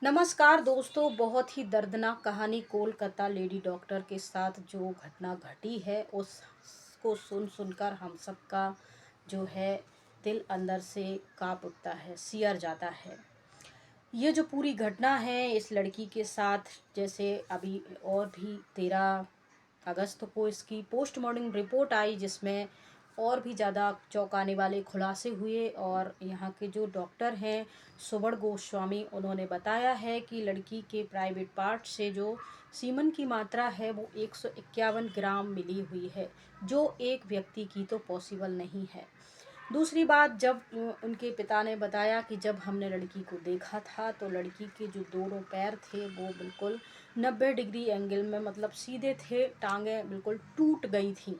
नमस्कार दोस्तों, बहुत ही दर्दनाक कहानी कोलकाता लेडी डॉक्टर के साथ जो घटना घटी है उसको सुनकर हम सबका जो है दिल अंदर से कांप उठता है, सिहर जाता है। ये जो पूरी घटना है इस लड़की के साथ, जैसे अभी और भी 13 अगस्त को इसकी पोस्टमार्टम रिपोर्ट आई, जिसमें और भी ज़्यादा चौंकाने वाले खुलासे हुए। और यहाँ के जो डॉक्टर हैं सुवर्ण गोस्वामी, उन्होंने बताया है कि लड़की के प्राइवेट पार्ट से जो सीमन की मात्रा है वो 151 ग्राम मिली हुई है, जो एक व्यक्ति की तो पॉसिबल नहीं है। दूसरी बात, जब उनके पिता ने बताया कि जब हमने लड़की को देखा था तो लड़की के जो दोनों पैर थे वो बिल्कुल 90 डिग्री एंगल में, मतलब सीधे थे, टांगें बिल्कुल टूट गई थी।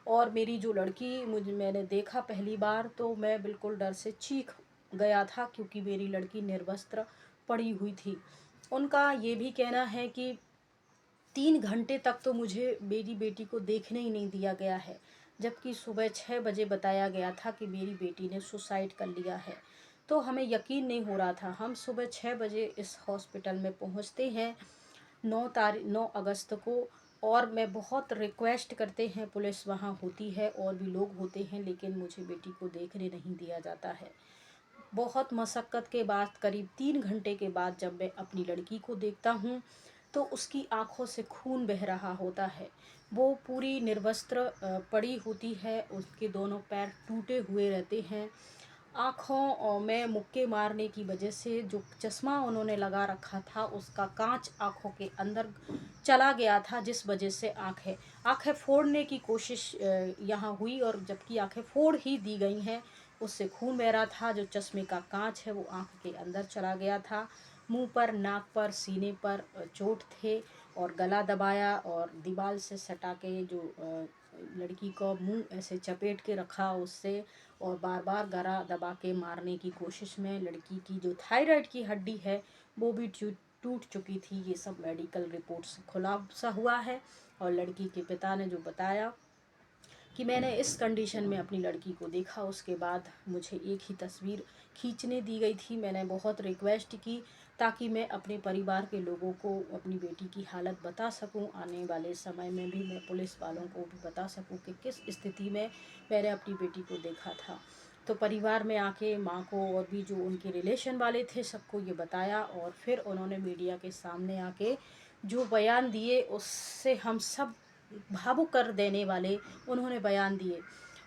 और मेरी जो लड़की, मुझे मैंने देखा पहली बार तो मैं बिल्कुल डर से चीख गया था, क्योंकि मेरी लड़की निर्वस्त्र पड़ी हुई थी। उनका ये भी कहना है कि 3 घंटे तक तो मुझे मेरी बेटी को देखने ही नहीं दिया गया है, जबकि सुबह 6 बजे बताया गया था कि मेरी बेटी ने सुसाइड कर लिया है। तो हमें यकीन नहीं हो रहा था। हम सुबह 6 बजे इस हॉस्पिटल में पहुंचते हैं 9 अगस्त को। और मैं बहुत रिक्वेस्ट करते हैं, पुलिस वहाँ होती है और भी लोग होते हैं, लेकिन मुझे बेटी को देखने नहीं दिया जाता है। बहुत मशक्क़त के बाद, करीब 3 घंटे के बाद, जब मैं अपनी लड़की को देखता हूँ तो उसकी आंखों से खून बह रहा होता है। वो पूरी निर्वस्त्र पड़ी होती है, उसके दोनों पैर टूटे हुए रहते हैं। आँखों में मुक्के मारने की वजह से जो चश्मा उन्होंने लगा रखा था उसका कांच आँखों के अंदर चला गया था, जिस वजह से आँखें आँखें फोड़ने की कोशिश यहाँ हुई, और जबकि आँखें फोड़ ही दी गई हैं, उससे खून बह रहा था। जो चश्मे का कांच है वो आँख के अंदर चला गया था। मुंह पर, नाक पर, सीने पर चोट थे, और गला दबाया और दीवार से सटा के जो लड़की को मुंह ऐसे चपेट के रखा उससे, और बार बार गला दबा के मारने की कोशिश में लड़की की जो थायराइड की हड्डी है वो भी टूट चुकी थी। ये सब मेडिकल रिपोर्ट से खुलासा हुआ है। और लड़की के पिता ने जो बताया कि मैंने इस कंडीशन में अपनी लड़की को देखा, उसके बाद मुझे एक ही तस्वीर खींचने दी गई थी। मैंने बहुत रिक्वेस्ट की ताकि मैं अपने परिवार के लोगों को अपनी बेटी की हालत बता सकूं। आने वाले समय में भी मैं पुलिस वालों को भी बता सकूं कि किस स्थिति में मैंने अपनी बेटी को देखा था। तो परिवार में आके माँ को और भी जो उनके रिलेशन वाले थे सबको ये बताया, और फिर उन्होंने मीडिया के सामने आके जो बयान दिए उससे हम सब भावुक कर देने वाले उन्होंने बयान दिए।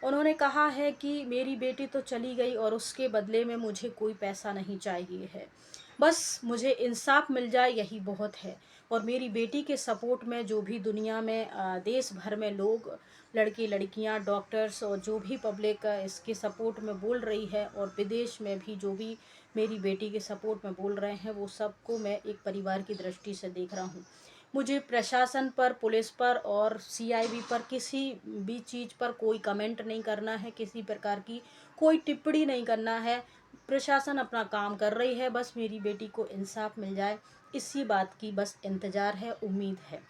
उन्होंने कहा है कि मेरी बेटी तो चली गई और उसके बदले में मुझे कोई पैसा नहीं चाहिए है, बस मुझे इंसाफ मिल जाए यही बहुत है। और मेरी बेटी के सपोर्ट में जो भी दुनिया में देश भर में लोग, लड़के लड़कियां, डॉक्टर्स और जो भी पब्लिक इसके सपोर्ट में बोल रही है, और विदेश में भी जो भी मेरी बेटी के सपोर्ट में बोल रहे हैं, वो सबको मैं एक परिवार की दृष्टि से देख रहा हूँ। मुझे प्रशासन पर, पुलिस पर और सीआईबी पर किसी भी चीज़ पर कोई कमेंट नहीं करना है, किसी प्रकार की कोई टिप्पणी नहीं करना है। प्रशासन अपना काम कर रही है, बस मेरी बेटी को इंसाफ मिल जाए, इसी बात की बस इंतज़ार है, उम्मीद है।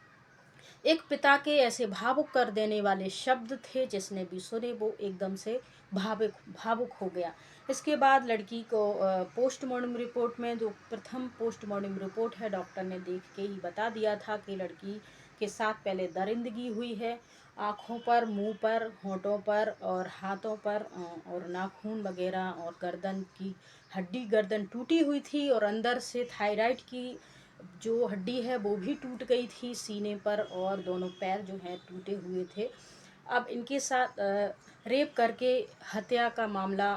एक पिता के ऐसे भावुक कर देने वाले शब्द थे, जिसने भी सुने वो एकदम से भावुक भावुक हो गया। इसके बाद लड़की को पोस्टमार्टम रिपोर्ट में, जो प्रथम पोस्टमार्टम रिपोर्ट है, डॉक्टर ने देख के ही बता दिया था कि लड़की के साथ पहले दरिंदगी हुई है, आँखों पर, मुंह पर, होंठों पर और हाथों पर, और नाखून वगैरह, और गर्दन की हड्डी, गर्दन टूटी हुई थी, और अंदर से थायराइड की जो हड्डी है वो भी टूट गई थी सीने पर, और दोनों पैर जो हैं टूटे हुए थे। अब इनके साथ रेप करके हत्या का मामला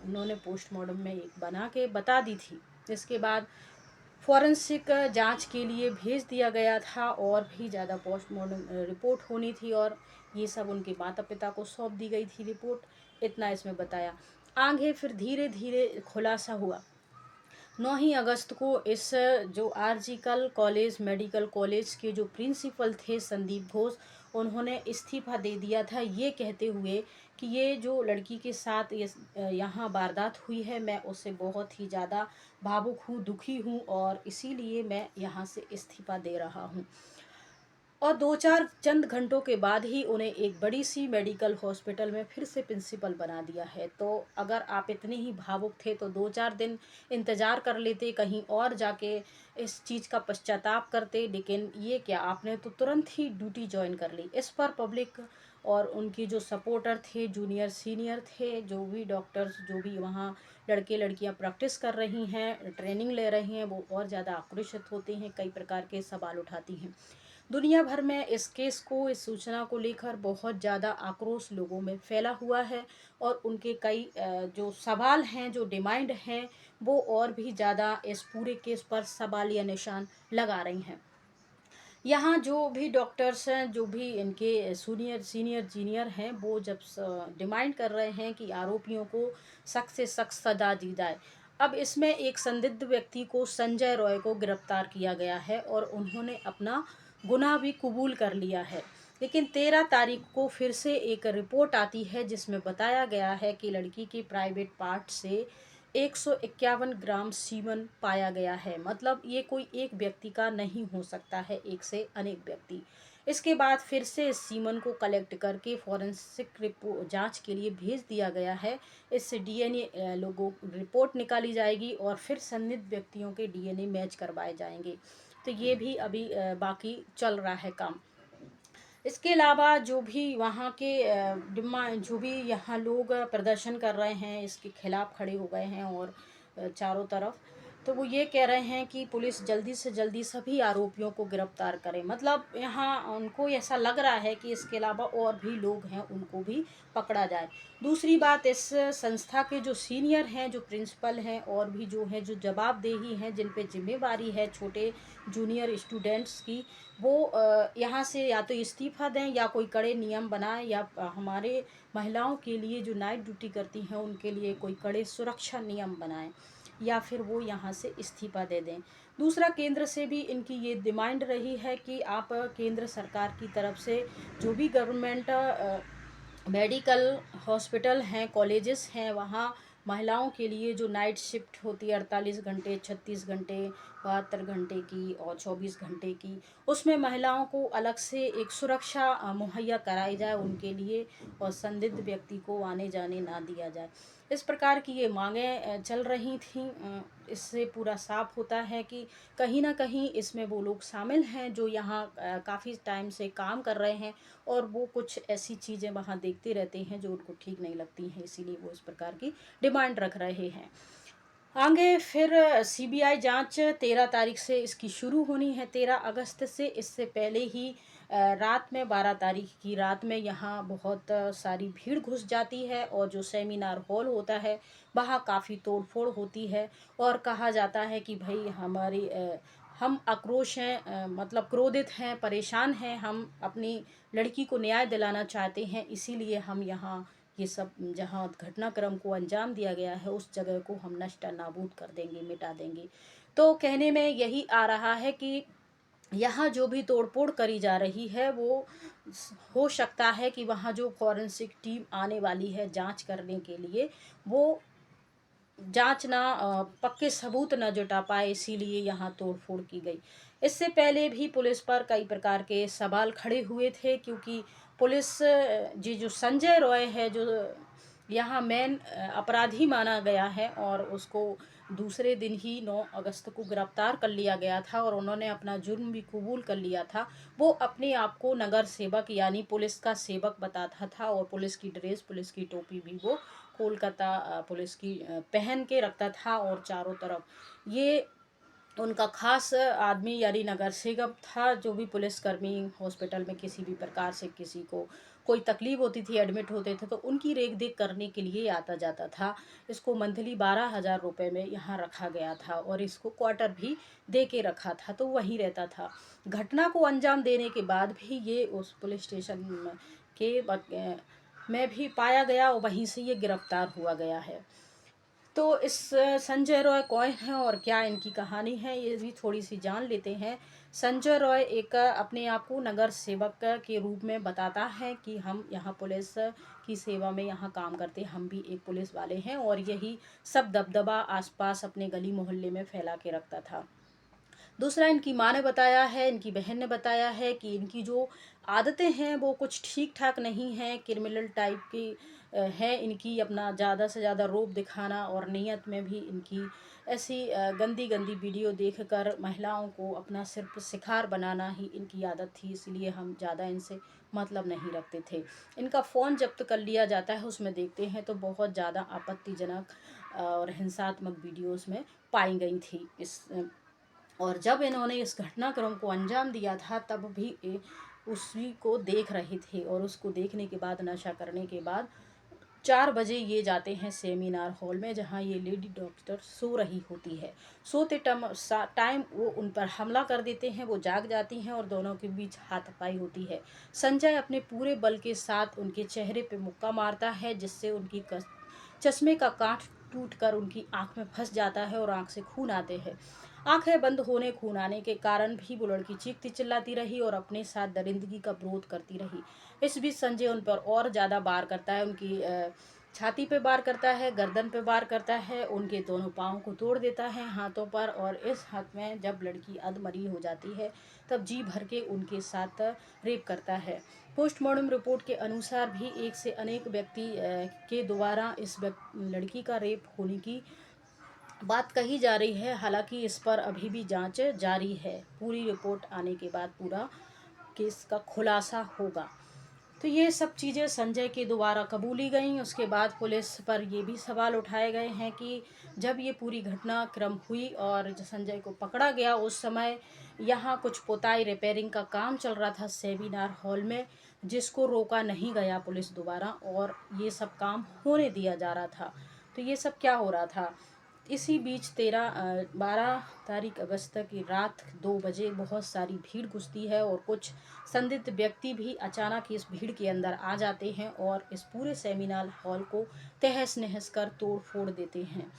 उन्होंने पोस्टमार्टम में एक बना के बता दी थी। इसके बाद फॉरेंसिक जांच के लिए भेज दिया गया था, और भी ज़्यादा पोस्टमार्टम रिपोर्ट होनी थी, और ये सब उनके माता पिता को सौंप दी गई थी रिपोर्ट। इतना इसमें बताया। आगे फिर धीरे धीरे खुलासा हुआ। 9 अगस्त को इस जो आरजिकल कॉलेज, मेडिकल कॉलेज के जो प्रिंसिपल थे संदीप घोष, उन्होंने इस्तीफा दे दिया था, ये कहते हुए कि ये जो लड़की के साथ ये यहाँ वारदात हुई है, मैं उससे बहुत ही ज़्यादा भावुक हूँ, दुखी हूँ, और इसीलिए मैं यहाँ से इस्तीफा दे रहा हूँ। और 2-4 चंद घंटों के बाद ही उन्हें एक बड़ी-सी मेडिकल हॉस्पिटल में फिर से प्रिंसिपल बना दिया है। तो अगर आप इतने ही भावुक थे तो 2-4 दिन इंतज़ार कर लेते, कहीं और जाके इस चीज़ का पश्चाताप करते, लेकिन ये क्या, आपने तो तुरंत ही ड्यूटी जॉइन कर ली। इस पर पब्लिक और उनकी जो सपोर्टर थे, जूनियर सीनियर थे, जो भी डॉक्टर्स, जो भी वहाँ लड़के-लड़कियाँ प्रैक्टिस कर रही हैं, ट्रेनिंग ले रही हैं, वो और ज़्यादा आक्रोशित होते हैं, कई प्रकार के सवाल उठाती हैं। दुनिया भर में इस केस को, इस सूचना को लेकर बहुत ज़्यादा आक्रोश लोगों में फैला हुआ है और उनके कई जो सवाल हैं, जो डिमांड हैं, वो और भी ज़्यादा इस पूरे केस पर सवालिया निशान लगा रही हैं। यहाँ जो भी डॉक्टर्स हैं, जो भी इनके सीनियर सीनियर जूनियर हैं, वो जब डिमांड कर रहे हैं कि आरोपियों को सख्त से सख्त सजा दी जाए। अब इसमें एक संदिग्ध व्यक्ति को, संजय रॉय को गिरफ्तार किया गया है और उन्होंने अपना गुनाह भी कबूल कर लिया है। लेकिन 13 तारीख को फिर से एक रिपोर्ट आती है जिसमें बताया गया है कि लड़की के प्राइवेट पार्ट से 151 ग्राम सीमन पाया गया है। मतलब ये कोई एक व्यक्ति का नहीं हो सकता है, एक से अनेक व्यक्ति। इसके बाद फिर से इस सीमन को कलेक्ट करके फॉरेंसिक रिपोर्ट जांच के लिए भेज दिया गया है। इससे डीएनए लोगों रिपोर्ट निकाली जाएगी और फिर संदिग्ध व्यक्तियों के डीएनए मैच करवाए जाएंगे। तो ये भी अभी बाकी चल रहा है काम। इसके अलावा जो भी वहाँ के जो भी यहाँ लोग प्रदर्शन कर रहे हैं, इसके खिलाफ खड़े हो गए हैं और चारों तरफ, तो वो ये कह रहे हैं कि पुलिस जल्दी से जल्दी सभी आरोपियों को गिरफ्तार करे। मतलब यहाँ उनको ऐसा लग रहा है कि इसके अलावा और भी लोग हैं, उनको भी पकड़ा जाए। दूसरी बात, इस संस्था के जो सीनियर हैं, जो प्रिंसिपल हैं और भी जो हैं, जो जवाबदेही हैं, जिन पे जिम्मेवारी है छोटे जूनियर स्टूडेंट्स की, वो यहाँ से या तो इस्तीफ़ा दें या कोई कड़े नियम बनाएं, या हमारे महिलाओं के लिए जो नाइट ड्यूटी करती हैं उनके लिए कोई कड़े सुरक्षा नियम बनाएं, या फिर वो यहाँ से इस्तीफ़ा दे दें। दूसरा, केंद्र से भी इनकी ये डिमांड रही है कि आप केंद्र सरकार की तरफ से जो भी गवर्नमेंट मेडिकल हॉस्पिटल हैं, कॉलेजेस हैं, वहाँ महिलाओं के लिए जो नाइट शिफ्ट होती है 48 घंटे, 36 घंटे, 72 घंटे की और 24 घंटे की, उसमें महिलाओं को अलग से एक सुरक्षा मुहैया कराई जाए उनके लिए, और संदिग्ध व्यक्ति को आने जाने ना दिया जाए। इस प्रकार की ये मांगें चल रही थीं। इससे पूरा साफ होता है कि कहीं ना कहीं इसमें वो लोग शामिल हैं जो यहाँ काफ़ी टाइम से काम कर रहे हैं, और वो कुछ ऐसी चीज़ें वहाँ देखते रहते हैं जो उनको ठीक नहीं लगती हैं, इसीलिए वो इस प्रकार की डिमांड रख रहे हैं। आगे फिर सीबीआई जांच 13 तारीख से इसकी शुरू होनी है, 13 अगस्त से। इससे पहले ही रात में 12 तारीख की रात में यहाँ बहुत सारी भीड़ घुस जाती है और जो सेमिनार हॉल होता है वहाँ काफ़ी तोड़फोड़ होती है, और कहा जाता है कि भाई हम आक्रोश हैं, मतलब क्रोधित हैं, परेशान हैं, हम अपनी लड़की को न्याय दिलाना चाहते हैं, इसीलिए हम यहाँ ये सब, जहाँ घटनाक्रम को अंजाम दिया गया है उस जगह को हम नष्ट नाबूद कर देंगे, मिटा देंगे। तो कहने में यही आ रहा है कि यहाँ जो भी तोड़फोड़ करी जा रही है वो हो सकता है कि वहाँ जो फॉरेंसिक टीम आने वाली है जांच करने के लिए, वो जांच ना पक्के सबूत न जुटा पाए, इसीलिए यहाँ तोड़फोड़ की गई। इससे पहले भी पुलिस पर कई प्रकार के सवाल खड़े हुए थे, क्योंकि पुलिस जी जो संजय रॉय है, जो यहाँ मेन अपराधी माना गया है, और उसको दूसरे दिन ही 9 अगस्त को गिरफ्तार कर लिया गया था और उन्होंने अपना जुर्म भी कबूल कर लिया था। वो अपने आप को नगर सेवक यानी पुलिस का सेवक बताता था, और पुलिस की ड्रेस, पुलिस की टोपी भी वो कोलकाता पुलिस की पहन के रखता था, और चारों तरफ ये उनका खास आदमी यानी नगर सेवक था। जो भी पुलिसकर्मी हॉस्पिटल में किसी भी प्रकार से किसी को कोई तकलीफ होती थी, एडमिट होते थे, तो उनकी रेख देख करने के लिए आता जाता था। इसको मंथली 12,000 रुपये में यहाँ रखा गया था, और इसको क्वार्टर भी दे के रखा था, तो वहीं रहता था। घटना को अंजाम देने के बाद भी ये उस पुलिस स्टेशन के में भी पाया गया, और वहीं से ये गिरफ्तार हुआ गया है। तो इस संजय रॉय कौन है और क्या इनकी कहानी है, ये भी थोड़ी सी जान लेते हैं। संजय रॉय एक अपने आप को नगर सेवक के रूप में बताता है कि हम यहाँ पुलिस की सेवा में यहाँ काम करते, हम भी एक पुलिस वाले हैं, और यही सब दबदबा आसपास अपने गली मोहल्ले में फैला के रखता था। दूसरा, इनकी माँ ने बताया है, इनकी बहन ने बताया है कि इनकी जो आदतें हैं वो कुछ ठीक ठाक नहीं हैं, क्रिमिनल टाइप की है इनकी, अपना ज़्यादा से ज़्यादा रौब दिखाना, और नियत में भी इनकी ऐसी गंदी गंदी वीडियो देखकर महिलाओं को अपना सिर्फ शिकार बनाना ही इनकी आदत थी, इसलिए हम ज़्यादा इनसे मतलब नहीं रखते थे। इनका फ़ोन जब्त कर लिया जाता है, उसमें देखते हैं तो बहुत ज़्यादा आपत्तिजनक और हिंसात्मक वीडियोज़ में पाई गई थी और जब इन्होंने इस घटनाक्रम को अंजाम दिया था तब भी उसी को देख रहे थे, और उसको देखने के बाद, नशा करने के बाद 4 बजे ये जाते हैं सेमिनार हॉल में, जहाँ ये लेडी डॉक्टर सो रही होती है। सोते टाइम वो उन पर हमला कर देते हैं, वो जाग जाती हैं और दोनों के बीच हाथापाई होती है। संजय अपने पूरे बल के साथ उनके चेहरे पे मुक्का मारता है, जिससे उनकी चश्मे का कांच टूट कर उनकी आंख में फंस जाता है और आंख से खून आते हैं। आंखें बंद होने, खून आने के कारण भी वो लड़की चीखती चिल्लाती रही और अपने साथ दरिंदगी का विरोध करती रही। इस बीच संजय उन पर और ज़्यादा वार करता है, उनकी छाती पे वार करता है, गर्दन पे वार करता है, उनके दोनों पाँव को तोड़ देता है हाथों पर, और इस हद में जब लड़की अधमरी हो जाती है तब जी भर के उनके साथ रेप करता है। पोस्टमार्टम रिपोर्ट के अनुसार भी एक से अनेक व्यक्ति के द्वारा इस लड़की का रेप होने की बात कही जा रही है। हालांकि इस पर अभी भी जांच जारी है। पूरी रिपोर्ट आने के बाद पूरा केस का खुलासा होगा। तो ये सब चीज़ें संजय के द्वारा कबूली गईं। उसके बाद पुलिस पर ये भी सवाल उठाए गए हैं कि जब ये पूरी घटनाक्रम हुई और संजय को पकड़ा गया, उस समय यहाँ कुछ पुताई रिपेयरिंग का काम चल रहा था सेमिनार हॉल में, जिसको रोका नहीं गया पुलिस द्वारा, और ये सब काम होने दिया जा रहा था। तो ये सब क्या हो रहा था? इसी बीच 12 तारीख अगस्त की रात 2 बजे बहुत सारी भीड़ घुसती है, और कुछ संदिग्ध व्यक्ति भी अचानक इस भीड़ के अंदर आ जाते हैं और इस पूरे सेमिनार हॉल को तहस नहस कर तोड़ फोड़ देते हैं।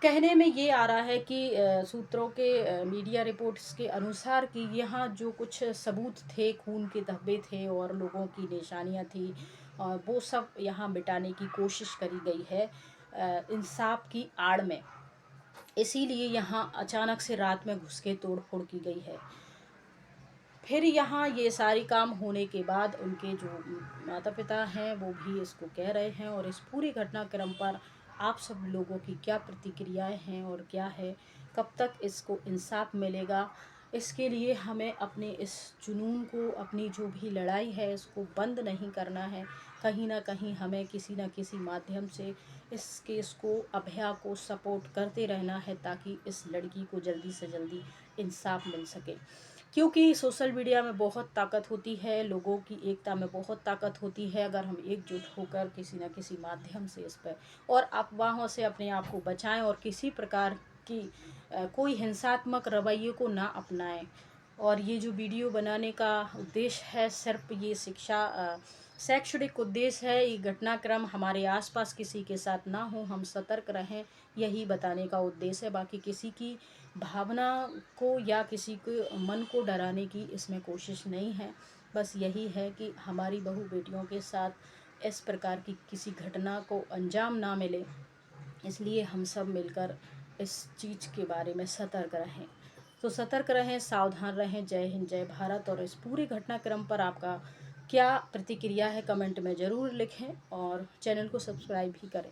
कहने में ये आ रहा है कि सूत्रों के मीडिया रिपोर्ट्स के अनुसार कि यहाँ जो कुछ सबूत थे, खून के धब्बे थे और लोगों की निशानियाँ थी, वो सब यहाँ मिटाने की कोशिश करी गई है इंसाफ की आड़ में। इसीलिए यहाँ अचानक से रात में घुस के तोड़ फोड़ की गई है। फिर यहाँ ये सारी काम होने के बाद उनके जो माता पिता हैं वो भी इसको कह रहे हैं, और इस पूरे घटनाक्रम पर आप सब लोगों की क्या प्रतिक्रियाएं हैं और क्या है, कब तक इसको इंसाफ मिलेगा, इसके लिए हमें अपने इस जुनून को, अपनी जो भी लड़ाई है इसको बंद नहीं करना है। कहीं ना कहीं हमें किसी न किसी माध्यम से इस केस को, अभया को सपोर्ट करते रहना है, ताकि इस लड़की को जल्दी से जल्दी इंसाफ मिल सके। क्योंकि सोशल मीडिया में बहुत ताकत होती है, लोगों की एकता में बहुत ताकत होती है। अगर हम एकजुट होकर किसी न किसी माध्यम से इस पर और अफवाहों से अपने आप को बचाएं और किसी प्रकार की कोई हिंसात्मक रवैये को ना अपनाएं। और ये जो वीडियो बनाने का उद्देश्य है, सिर्फ ये शैक्षणिक उद्देश्य है। ये घटनाक्रम हमारे आसपास किसी के साथ ना हो, हम सतर्क रहें, यही बताने का उद्देश्य है। बाकी किसी की भावना को या किसी के मन को डराने की इसमें कोशिश नहीं है। बस यही है कि हमारी बहू बेटियों के साथ इस प्रकार की किसी घटना को अंजाम ना मिले, इसलिए हम सब मिलकर इस चीज़ के बारे में सतर्क रहें। तो सतर्क रहें, सावधान रहें। जय हिंद, जय भारत। और इस पूरे घटनाक्रम पर आपका क्या प्रतिक्रिया है, कमेंट में ज़रूर लिखें और चैनल को सब्सक्राइब भी करें।